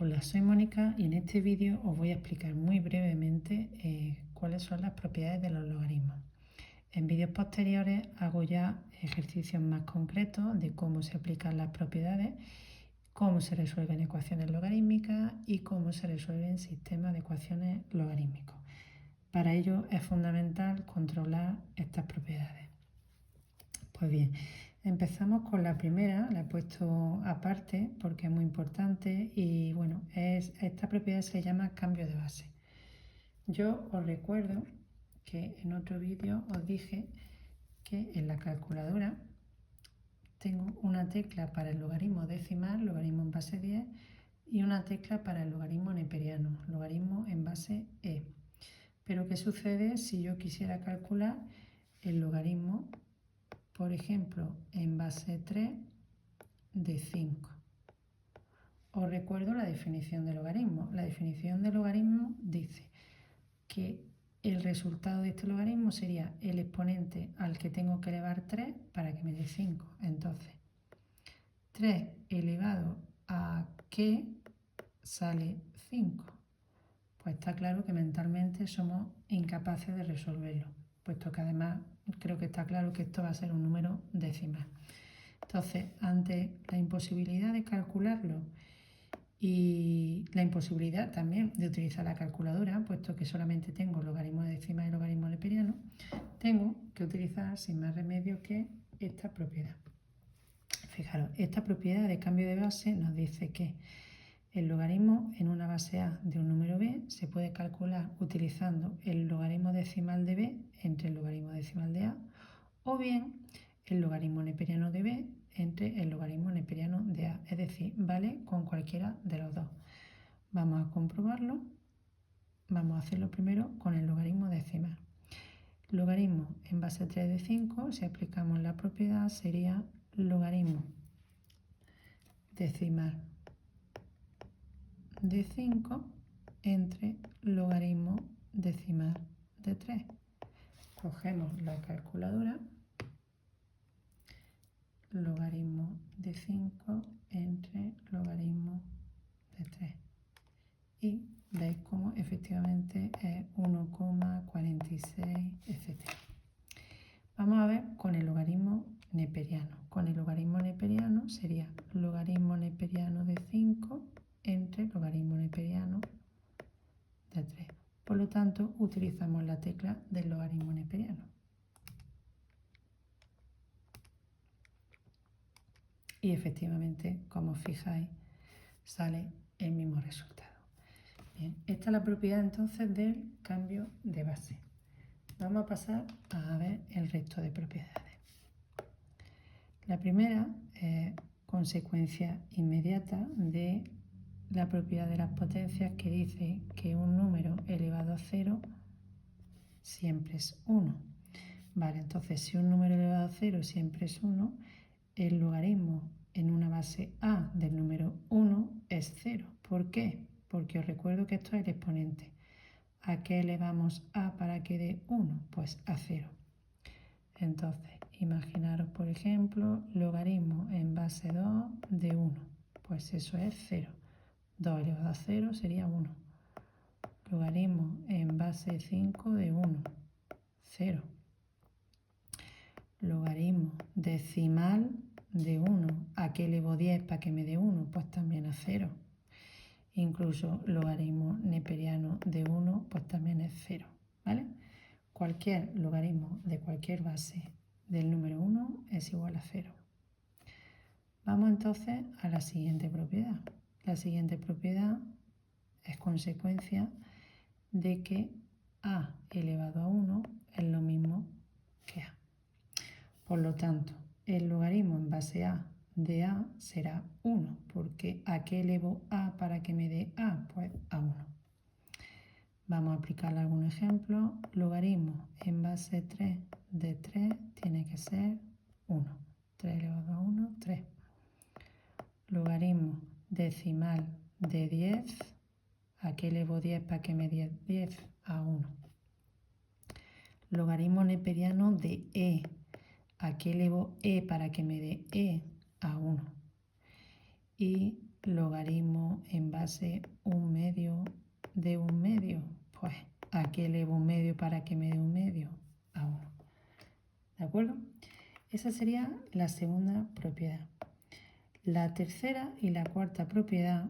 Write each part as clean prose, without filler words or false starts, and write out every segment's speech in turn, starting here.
Hola, soy Mónica y en este vídeo os voy a explicar muy brevemente cuáles son las propiedades de los logaritmos. En vídeos posteriores hago ya ejercicios más concretos de cómo se aplican las propiedades, cómo se resuelven ecuaciones logarítmicas y cómo se resuelven sistemas de ecuaciones logarítmicos. Para ello es fundamental controlar estas propiedades. Pues bien, empezamos con la primera, la he puesto aparte porque es muy importante y bueno, esta propiedad se llama cambio de base. Yo os recuerdo que en otro vídeo os dije que en la calculadora tengo una tecla para el logaritmo decimal, logaritmo en base 10, y una tecla para el logaritmo neperiano, logaritmo en base e. Pero ¿qué sucede si yo quisiera calcular el logaritmo, por ejemplo, en base 3 de 5? Os recuerdo la definición de logaritmo. La definición de logaritmo dice que el resultado de este logaritmo sería el exponente al que tengo que elevar 3 para que me dé 5. Entonces, 3 elevado a ¿qué? Sale 5. Pues está claro que mentalmente somos incapaces de resolverlo, puesto que además creo que está claro que esto va a ser un número decimal. Entonces, ante la imposibilidad de calcularlo y la imposibilidad también de utilizar la calculadora, puesto que solamente tengo logaritmo de decimal y logaritmo neperiano, tengo que utilizar sin más remedio que esta propiedad. Fijaros, esta propiedad de cambio de base nos dice que el logaritmo en una base A de un número B se puede calcular utilizando el logaritmo decimal de B entre el logaritmo decimal de A, o bien el logaritmo neperiano de B entre el logaritmo neperiano de A, es decir, vale con cualquiera de los dos. Vamos a comprobarlo. Vamos a hacerlo primero con el logaritmo decimal. Logaritmo en base 3 de 5, si aplicamos la propiedad, sería logaritmo decimal de 5 entre logaritmo decimal de 3. Cogemos la calculadora, logaritmo de 5 entre logaritmo de 3. Y veis cómo efectivamente es 1,46, etc. Vamos a ver con el logaritmo neperiano. Con el logaritmo neperiano sería logaritmo neperiano de 5 entre logaritmo neperiano de 3. Por lo tanto, utilizamos la tecla del logaritmo neperiano. Y efectivamente, como os fijáis, sale el mismo resultado. Bien, esta es la propiedad entonces del cambio de base. Vamos a pasar a ver el resto de propiedades. La primera es consecuencia inmediata de la propiedad de las potencias, que dice que un número elevado a 0 siempre es 1. Vale, entonces si un número elevado a 0 siempre es 1, el logaritmo en una base A del número 1 es 0. ¿Por qué? Porque os recuerdo que esto es el exponente. ¿A qué elevamos A para que dé 1? Pues a 0. Entonces, imaginaros, por ejemplo, logaritmo en base 2 de 1. Pues eso es 0. 2 elevado a 0 sería 1. Logaritmo en base 5 de 1. 0. Logaritmo decimal de 1. ¿A qué elevo 10 para que me dé 1? Pues también a 0. Incluso logaritmo neperiano de 1, pues también es 0. ¿Vale? Cualquier logaritmo de cualquier base del número 1 es igual a 0. Vamos entonces a la siguiente propiedad. La siguiente propiedad es consecuencia de que A elevado a 1 es lo mismo que A. Por lo tanto, el logaritmo en base A de A será 1, porque ¿a qué elevo A para que me dé A? Pues a 1. Vamos a aplicar algún ejemplo. Logaritmo en base 3 de 3 tiene que ser 1. 3 elevado a 1, 3. Logaritmo decimal de 10. ¿A qué elevo 10 para que me dé 10? A 1. Logaritmo neperiano de E. ¿A qué elevo E para que me dé E? A 1. Y logaritmo en base 1/2 de 1/2. Pues, ¿a qué elevo 1/2 para que me dé 1/2? A 1. ¿De acuerdo? Esa sería la segunda propiedad. La tercera y la cuarta propiedad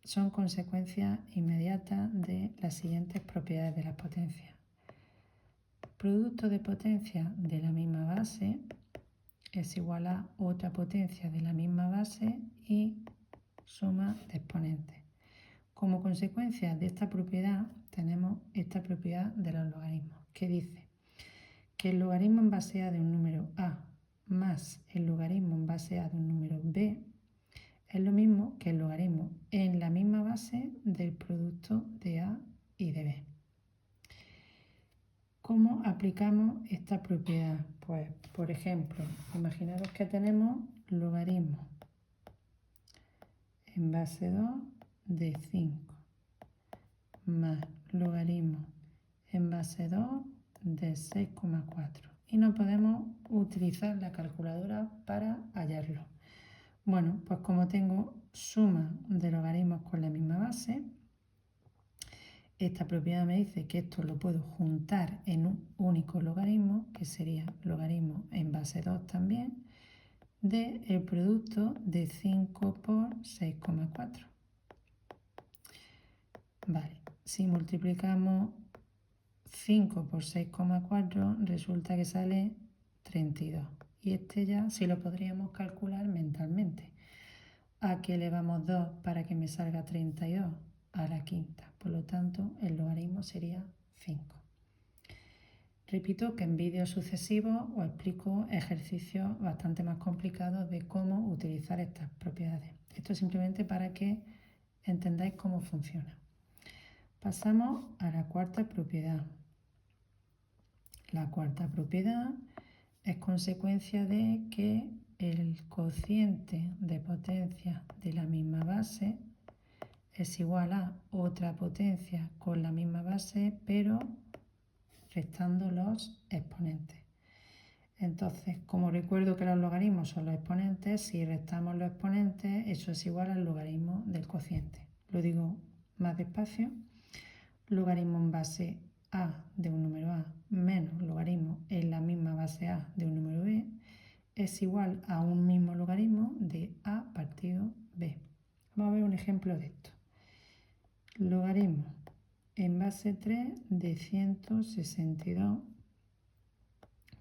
son consecuencias inmediatas de las siguientes propiedades de las potencias. Producto de potencia de la misma base es igual a otra potencia de la misma base y suma de exponentes. Como consecuencia de esta propiedad tenemos esta propiedad de los logaritmos, que dice que el logaritmo en base a de un número a más el logaritmo en base a de un número b es lo mismo que el logaritmo en la misma base del producto de a y de b. ¿Cómo aplicamos esta propiedad? Pues, por ejemplo, imaginaros que tenemos logaritmo en base 2 de 5 más logaritmo en base 2 de 6,4 y no podemos utilizar la calculadora para hallarlo. Bueno, pues como tengo suma de logaritmos con la misma base, esta propiedad me dice que esto lo puedo juntar en un único logaritmo, que sería logaritmo en base 2 también, del producto de 5 por 6,4. Vale, si multiplicamos 5 por 6,4 resulta que sale 32. Y este ya sí lo podríamos calcular mentalmente. ¿A qué elevamos 2 para que me salga 32? A la quinta. Por lo tanto, el logaritmo sería 5. Repito que en vídeos sucesivos os explico ejercicios bastante más complicados de cómo utilizar estas propiedades. Esto es simplemente para que entendáis cómo funciona. Pasamos a la cuarta propiedad. La cuarta propiedad es consecuencia de que el cociente de potencia de la misma base es igual a otra potencia con la misma base, pero restando los exponentes. Entonces, como recuerdo que los logaritmos son los exponentes, si restamos los exponentes, eso es igual al logaritmo del cociente. Lo digo más despacio. Logaritmo en base a de un número a menos logaritmo en la misma base a de un número b es igual a un mismo logaritmo de a partido b. Vamos a ver un ejemplo de esto. Logaritmo en base 3 de 162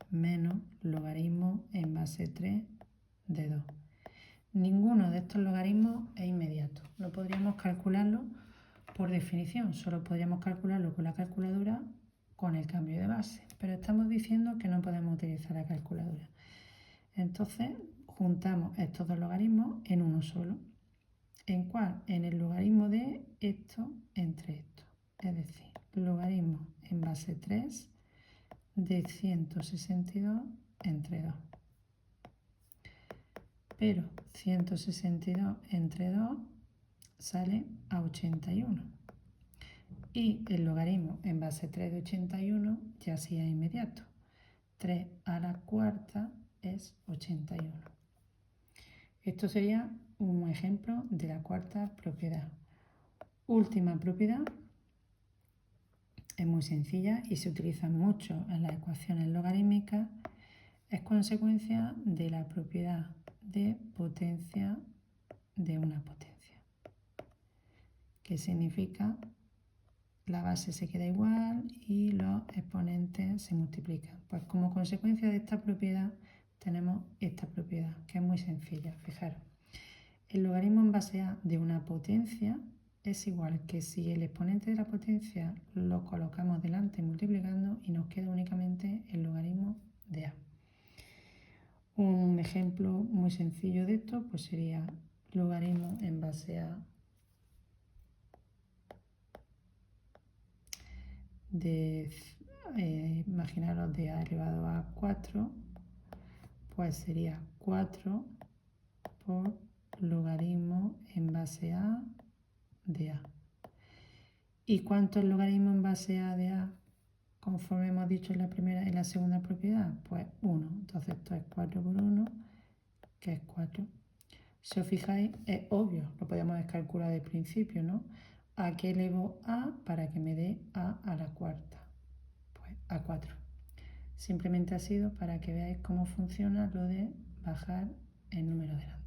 menos logaritmo en base 3 de 2. Ninguno de estos logaritmos es inmediato. No podríamos calcularlo por definición, solo podríamos calcularlo con la calculadora con el cambio de base, pero estamos diciendo que no podemos utilizar la calculadora. Entonces, juntamos estos dos logaritmos en uno solo. ¿En cuál? En el logaritmo de esto entre esto. Es decir, logaritmo en base 3 de 162 entre 2. Pero 162 entre 2 sale a 81. Y el logaritmo en base 3 de 81 ya sí es inmediato. 3 a la cuarta es 81. Esto sería un ejemplo de la cuarta propiedad. Última propiedad. Es muy sencilla y se utiliza mucho en las ecuaciones logarítmicas. Es consecuencia de la propiedad de potencia de una potencia. Que significa la base se queda igual y los exponentes se multiplican. Pues como consecuencia de esta propiedad tenemos esta propiedad, que es muy sencilla. Fijaros, el logaritmo en base a de una potencia es igual que si el exponente de la potencia lo colocamos delante multiplicando y nos queda únicamente el logaritmo de a. Un ejemplo muy sencillo de esto pues sería logaritmo en base a de, imaginaros de a elevado a 4, pues sería 4 por logaritmo en base a de a. ¿Y cuánto es logaritmo en base a de a? Conforme hemos dicho en la segunda propiedad, pues 1. Entonces esto es 4 por 1, que es 4. Si os fijáis, es obvio, lo podíamos calcular del principio, ¿no? ¿A qué elevo a para que me dé a la cuarta? Pues a 4. Simplemente ha sido para que veáis cómo funciona lo de bajar el número delante.